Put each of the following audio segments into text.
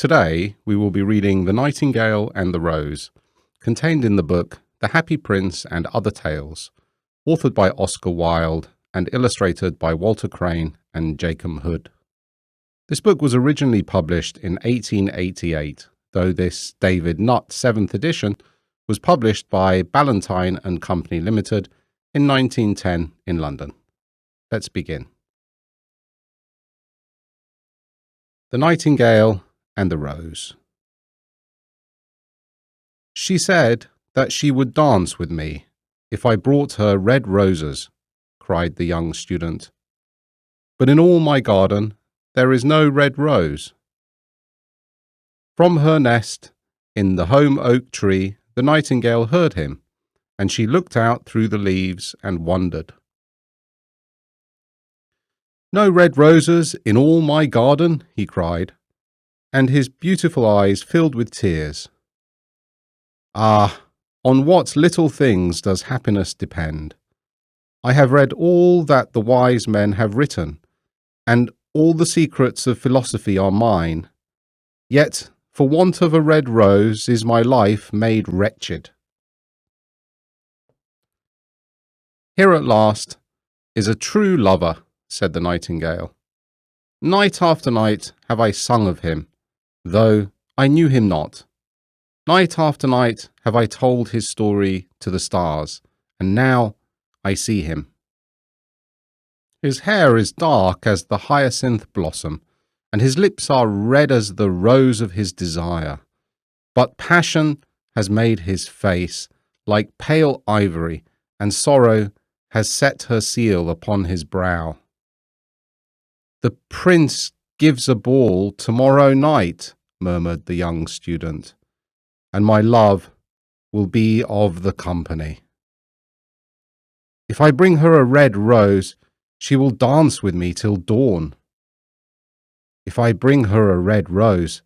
Today we will be reading The Nightingale and the Rose, contained in the book The Happy Prince and Other Tales, authored by Oscar Wilde and illustrated by Walter Crane and Jacomb Hood. This book was originally published in 1888, though this David Nutt 7th edition was published by Ballentyne Co Limited in 1910 in London. Let's begin. The Nightingale and the Rose. She said that she would dance with me if I brought her red roses, cried the young student. But in all my garden there is no red rose. From her nest in the home oak tree the nightingale heard him, and she looked out through the leaves and wondered. No red roses in all my garden, he cried, and his beautiful eyes filled with tears. Ah, on what little things does happiness depend! I have read all that the wise men have written, and all the secrets of philosophy are mine. Yet, for want of a red rose is my life made wretched. Here at last is a true lover, said the nightingale. Night after night have I sung of him, though I knew him not. Night after night have I told his story to the stars, and now I see him. His hair is dark as the hyacinth blossom, and his lips are red as the rose of his desire. But passion has made his face like pale ivory, and sorrow has set her seal upon his brow. The prince gives a ball tomorrow night, murmured the young student, and my love will be of the company. If I bring her a red rose, she will dance with me till dawn. If I bring her a red rose,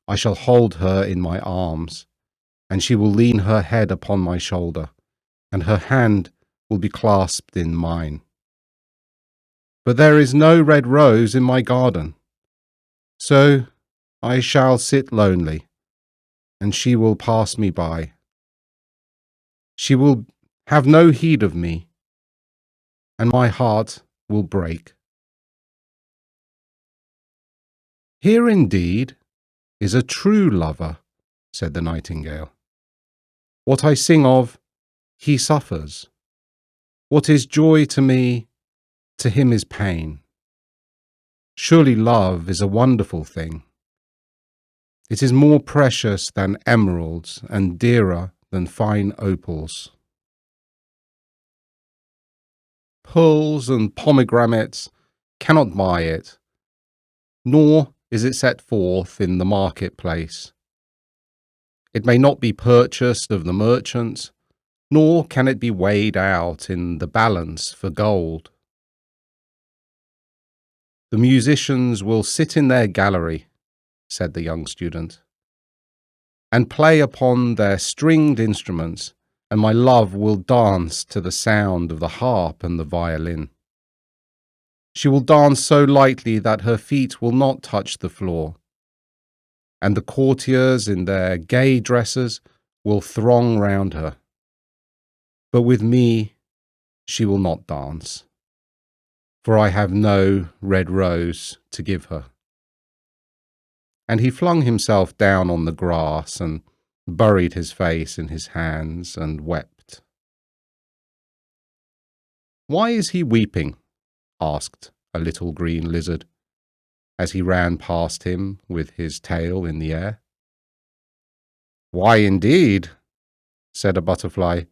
I shall hold her in my arms, and she will lean her head upon my shoulder, and her hand will be clasped in mine. But there is no red rose in my garden, so I shall sit lonely, and she will pass me by. She will have no heed of me, and my heart will break. Here indeed is a true lover, said the nightingale. What I sing of, he suffers. What is joy to me, to him is pain. Surely love is a wonderful thing. It is more precious than emeralds and dearer than fine opals. Pearls and pomegranates cannot buy it, nor is it set forth in the marketplace. It may not be purchased of the merchants, nor can it be weighed out in the balance for gold. The musicians will sit in their gallery, said the young student, and play upon their stringed instruments, and my love will dance to the sound of the harp and the violin. She will dance so lightly that her feet will not touch the floor, and the courtiers in their gay dresses will throng round her. But with me she will not dance, for I have no red rose to give her. And he flung himself down on the grass and buried his face in his hands and wept. Why is he weeping? Asked a little green lizard, as he ran past him with his tail in the air. Why indeed? Said a butterfly,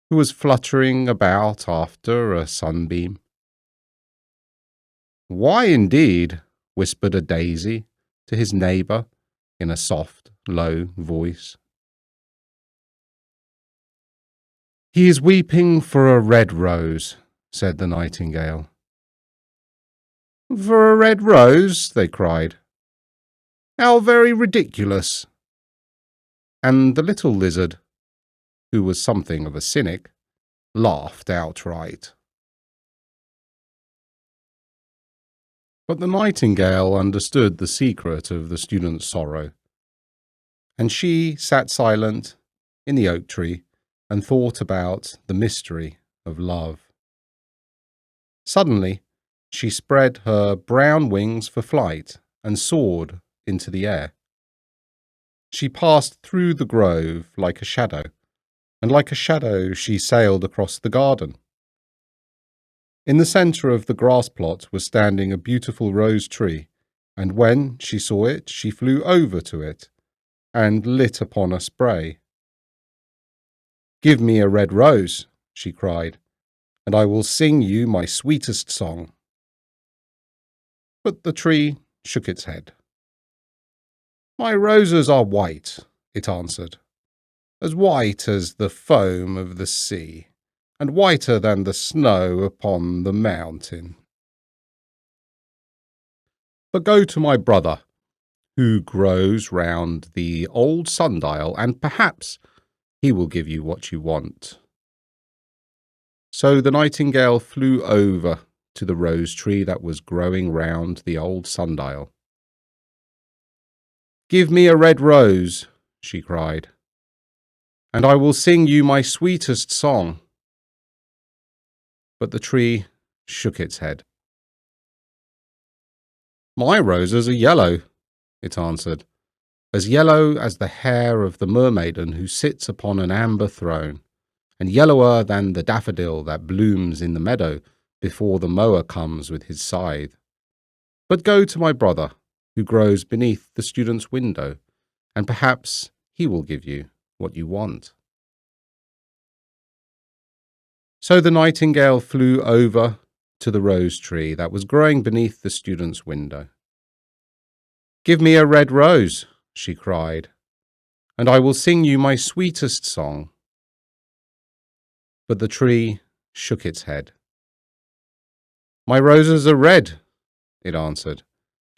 who was fluttering about after a sunbeam. Why indeed? Whispered a daisy to his neighbour in a soft, low voice. He is weeping for a red rose, said the nightingale. For a red rose? They cried. How very ridiculous! And the little lizard, who was something of a cynic, laughed outright. But the nightingale understood the secret of the student's sorrow, and she sat silent in the oak tree and thought about the mystery of love. Suddenly, she spread her brown wings for flight and soared into the air. She passed through the grove like a shadow, and like a shadow she sailed across the garden. In the centre of the grass plot was standing a beautiful rose tree, and when she saw it, she flew over to it and lit upon a spray. "Give me a red rose," she cried, "and I will sing you my sweetest song." But the tree shook its head. "My roses are white," it answered, "as white as the foam of the sea, and whiter than the snow upon the mountain. But go to my brother, who grows round the old sundial, and perhaps he will give you what you want." So the nightingale flew over to the rose tree that was growing round the old sundial. "Give me a red rose," she cried, "and I will sing you my sweetest song." But the tree shook its head. "My roses are yellow," it answered, "as yellow as the hair of the mermaiden who sits upon an amber throne, and yellower than the daffodil that blooms in the meadow before the mower comes with his scythe. But go to my brother, who grows beneath the student's window, and perhaps he will give you what you want." So the nightingale flew over to the rose tree that was growing beneath the student's window. "Give me a red rose," she cried, "and I will sing you my sweetest song." But the tree shook its head. "My roses are red," it answered,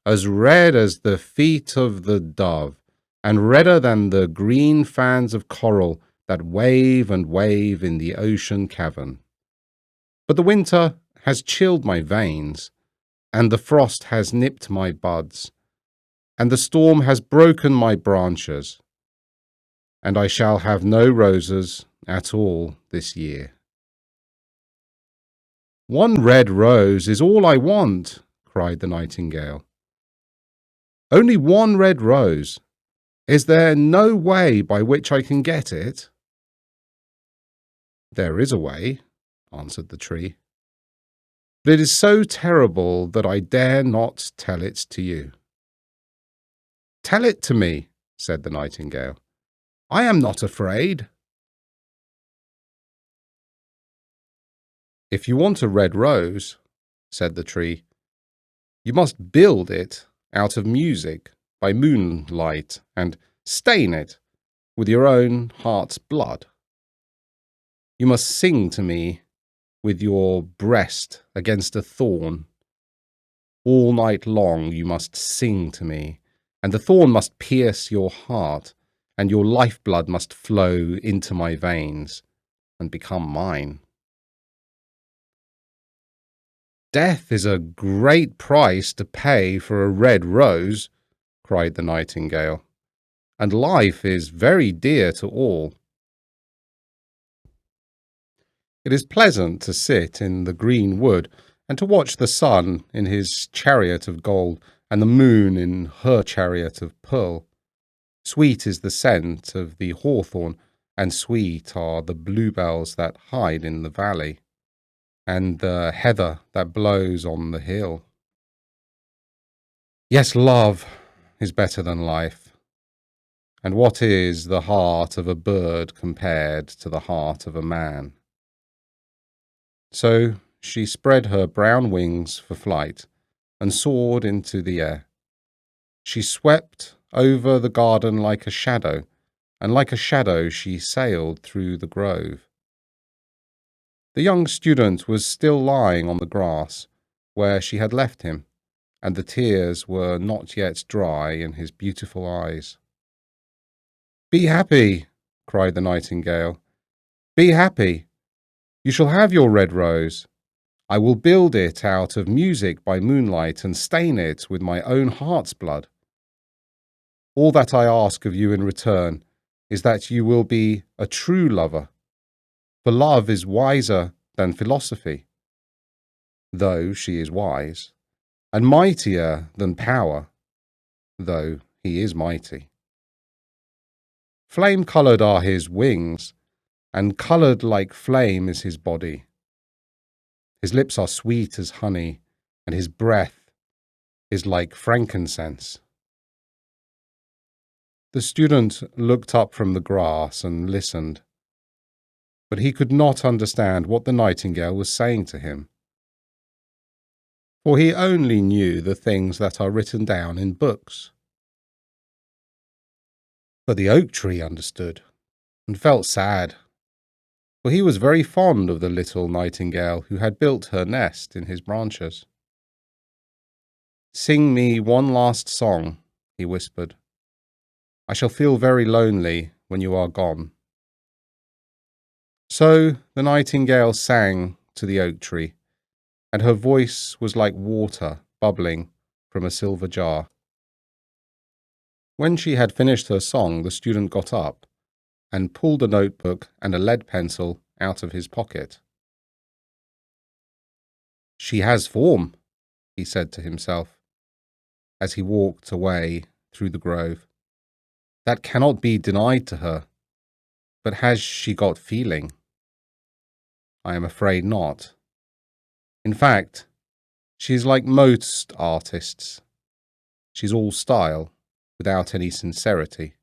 "as red as the feet of the dove, and redder than the green fans of coral that wave and wave in the ocean cavern. But the winter has chilled my veins, and the frost has nipped my buds, and the storm has broken my branches, and I shall have no roses at all this year." "One red rose is all I want," cried the nightingale. "Only one red rose. Is there no way by which I can get it?" "There is a way," answered the tree, "but it is so terrible that I dare not tell it to you." "Tell it to me," said the nightingale. "I am not afraid." "If you want a red rose," said the tree, "you must build it out of music by moonlight and stain it with your own heart's blood. You must sing to me with your breast against a thorn. All night long you must sing to me, and the thorn must pierce your heart, and your lifeblood must flow into my veins and become mine." "Death is a great price to pay for a red rose," cried the nightingale, "and life is very dear to all. It is pleasant to sit in the green wood and to watch the sun in his chariot of gold and the moon in her chariot of pearl. Sweet is the scent of the hawthorn, and sweet are the bluebells that hide in the valley, and the heather that blows on the hill. Yes, love is better than life. And what is the heart of a bird compared to the heart of a man?" So she spread her brown wings for flight and soared into the air. She swept over the garden like a shadow, and like a shadow she sailed through the grove. The young student was still lying on the grass where she had left him, and the tears were not yet dry in his beautiful eyes. "Be happy," cried the nightingale. "Be happy. You shall have your red rose. I will build it out of music by moonlight and stain it with my own heart's blood. All that I ask of you in return is that you will be a true lover, for love is wiser than philosophy, though she is wise, and mightier than power, though he is mighty. Flame-coloured are his wings, and coloured like flame is his body. His lips are sweet as honey, and his breath is like frankincense. The student looked up from the grass and listened, but he could not understand what the nightingale was saying to him, for he only knew the things that are written down in books. But the oak tree understood, and felt sad, for he was very fond of the little nightingale who had built her nest in his branches. "Sing me one last song," he whispered. "I shall feel very lonely when you are gone." So the nightingale sang to the oak tree, and her voice was like water bubbling from a silver jar. When she had finished her song, the student got up and pulled a notebook and a lead pencil out of his pocket. "She has form," he said to himself, as he walked away through the grove. "That cannot be denied to her. But has she got feeling? I am afraid not. In fact, she is like most artists. She's all style, without any sincerity.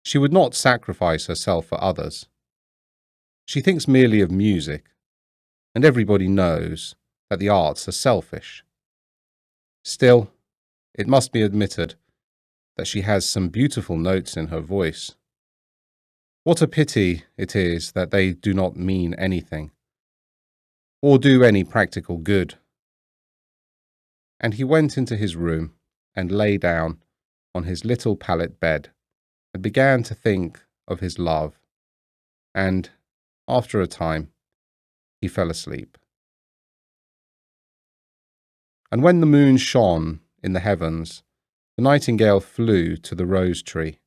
She would not sacrifice herself for others. She thinks merely of music, and everybody knows that the arts are selfish. Still, it must be admitted that she has some beautiful notes in her voice. What a pity it is that they do not mean anything, or do any practical good." And he went into his room and lay down on his little pallet bed and began to think of his love, and, after a time, he fell asleep. And when the moon shone in the heavens, the nightingale flew to the rose tree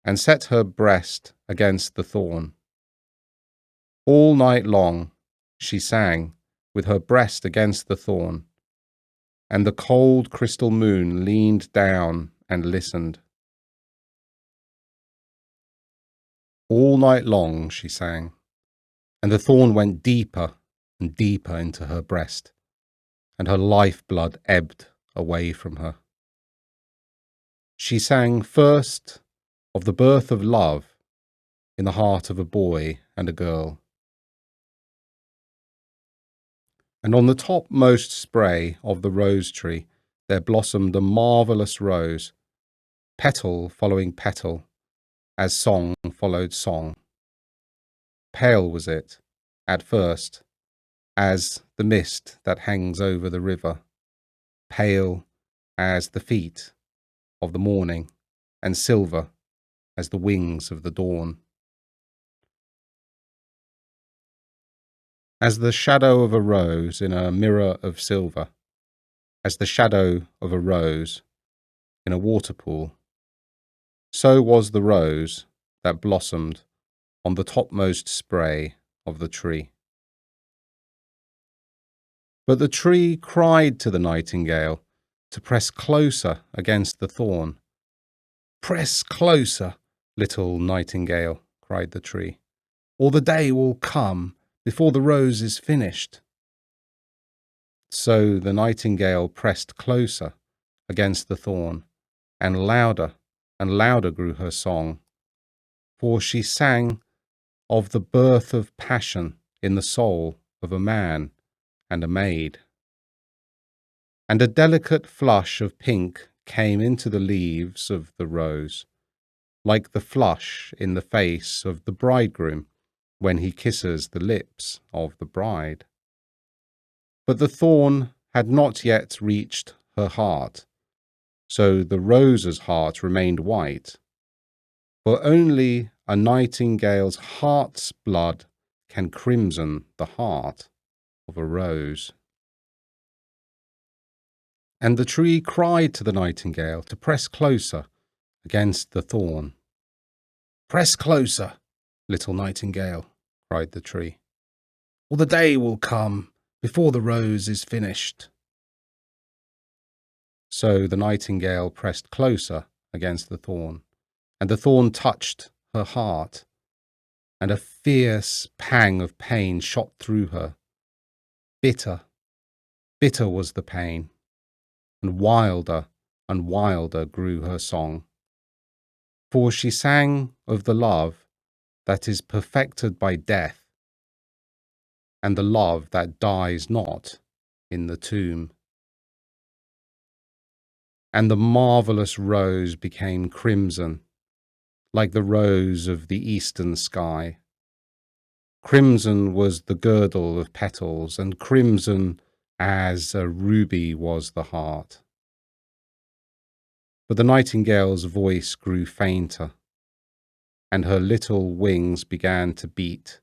and set her breast against the thorn. All night long she sang with her breast against the thorn, and the cold crystal moon leaned down and listened. All night long she sang, and the thorn went deeper and deeper into her breast, and her life-blood ebbed away from her. She sang first of the birth of love in the heart of a boy and a girl. And on the topmost spray of the rose tree there blossomed a marvellous rose, petal following petal, as song followed song. Pale was it, at first, as the mist that hangs over the river, pale as the feet of the morning, and silver as the wings of the dawn. As the shadow of a rose in a mirror of silver, as the shadow of a rose in a waterpool, so was the rose that blossomed on the topmost spray of the tree. But the tree cried to the nightingale to press closer against the thorn. "Press closer, little nightingale," cried the tree, "or the day will come before the rose is finished." So the nightingale pressed closer against the thorn, and louder grew her song, for she sang of the birth of passion in the soul of a man and a maid. And a delicate flush of pink came into the leaves of the rose, like the flush in the face of the bridegroom when he kisses the lips of the bride. But the thorn had not yet reached her heart, so the rose's heart remained white, for only a nightingale's heart's blood can crimson the heart. of a rose. And the tree cried to the nightingale to press closer against the thorn. "Press closer, little nightingale," cried the tree, "or the day will come before the rose is finished." So the nightingale pressed closer against the thorn, and the thorn touched her heart, and a fierce pang of pain shot through her. Bitter, bitter was the pain, and wilder grew her song. For she sang of the love that is perfected by death, and the love that dies not in the tomb. And the marvellous rose became crimson, like the rose of the eastern sky. Crimson was the girdle of petals, and crimson as a ruby was the heart. But the nightingale's voice grew fainter, and her little wings began to beat,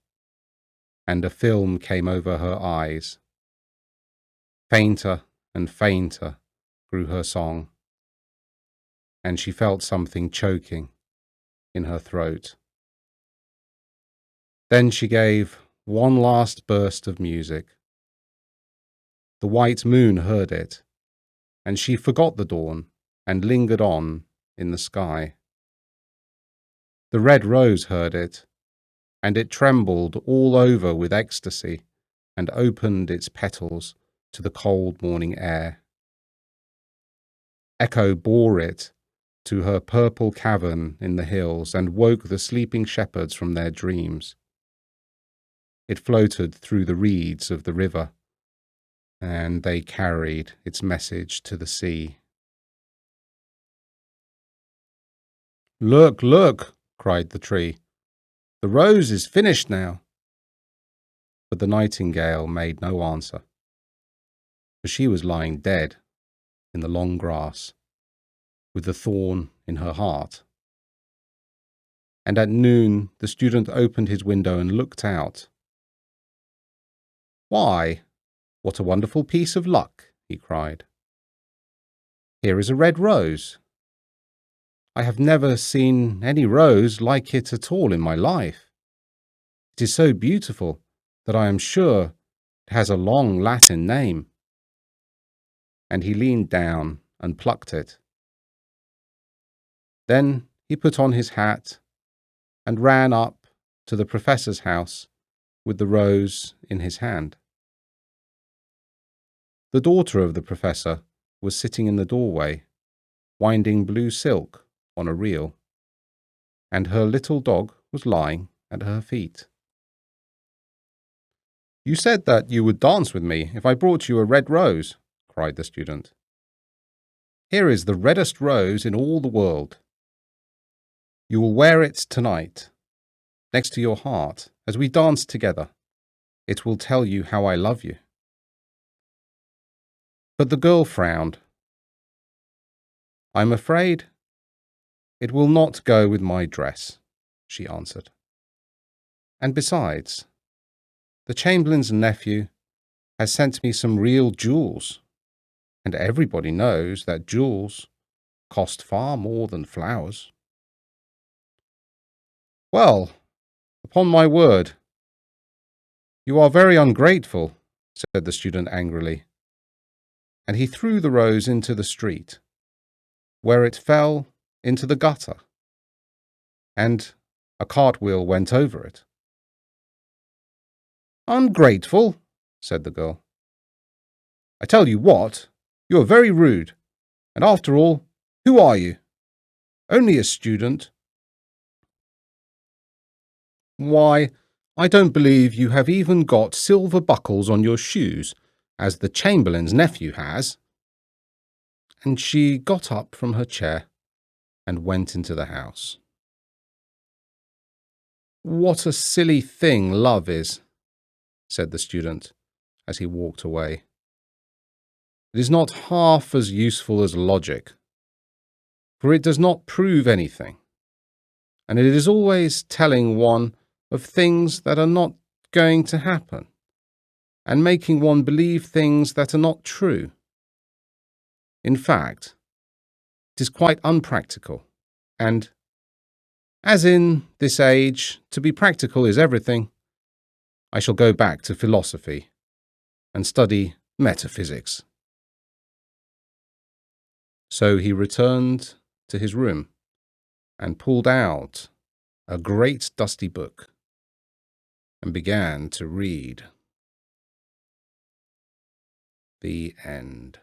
and a film came over her eyes. Fainter and fainter grew her song, and she felt something choking in her throat. Then she gave one last burst of music. The white moon heard it, and she forgot the dawn and lingered on in the sky. The red rose heard it, and it trembled all over with ecstasy and opened its petals to the cold morning air. Echo bore it to her purple cavern in the hills and woke the sleeping shepherds from their dreams. It floated through the reeds of the river, and they carried its message to the sea. "Look, look," cried the tree. "The rose is finished now." But the nightingale made no answer, for she was lying dead in the long grass, with the thorn in her heart. And at noon the student opened his window and looked out. "Why, what a wonderful piece of luck!" he cried. "Here is a red rose. I have never seen any rose like it at all in my life. It is so beautiful that I am sure it has a long Latin name." And he leaned down and plucked it. Then he put on his hat and ran up to the professor's house with the rose in his hand. The daughter of the professor was sitting in the doorway, winding blue silk on a reel, and her little dog was lying at her feet. "You said that you would dance with me if I brought you a red rose," cried the student. "Here is the reddest rose in all the world. You will wear it tonight, next to your heart, as we dance together. It will tell you how I love you." But the girl frowned. "I'm afraid it will not go with my dress," she answered. "And besides, the Chamberlain's nephew has sent me some real jewels, and everybody knows that jewels cost far more than flowers." "Well, upon my word, you are very ungrateful," said the student angrily, and he threw the rose into the street, where it fell into the gutter, and a cartwheel went over it. "Ungrateful," said the girl. "I tell you what, you are very rude, and after all, who are you? Only a student. Why, I don't believe you have even got silver buckles on your shoes, as the Chamberlain's nephew has." And she got up from her chair and went into the house. "What a silly thing love is," said the student as he walked away. "It is not half as useful as logic, for it does not prove anything, and it is always telling one of things that are not going to happen. and making one believe things that are not true. In fact, it is quite unpractical, and, as in this age, to be practical is everything, I shall go back to philosophy and study metaphysics. So he returned to his room and pulled out a great dusty book and began to read. The end.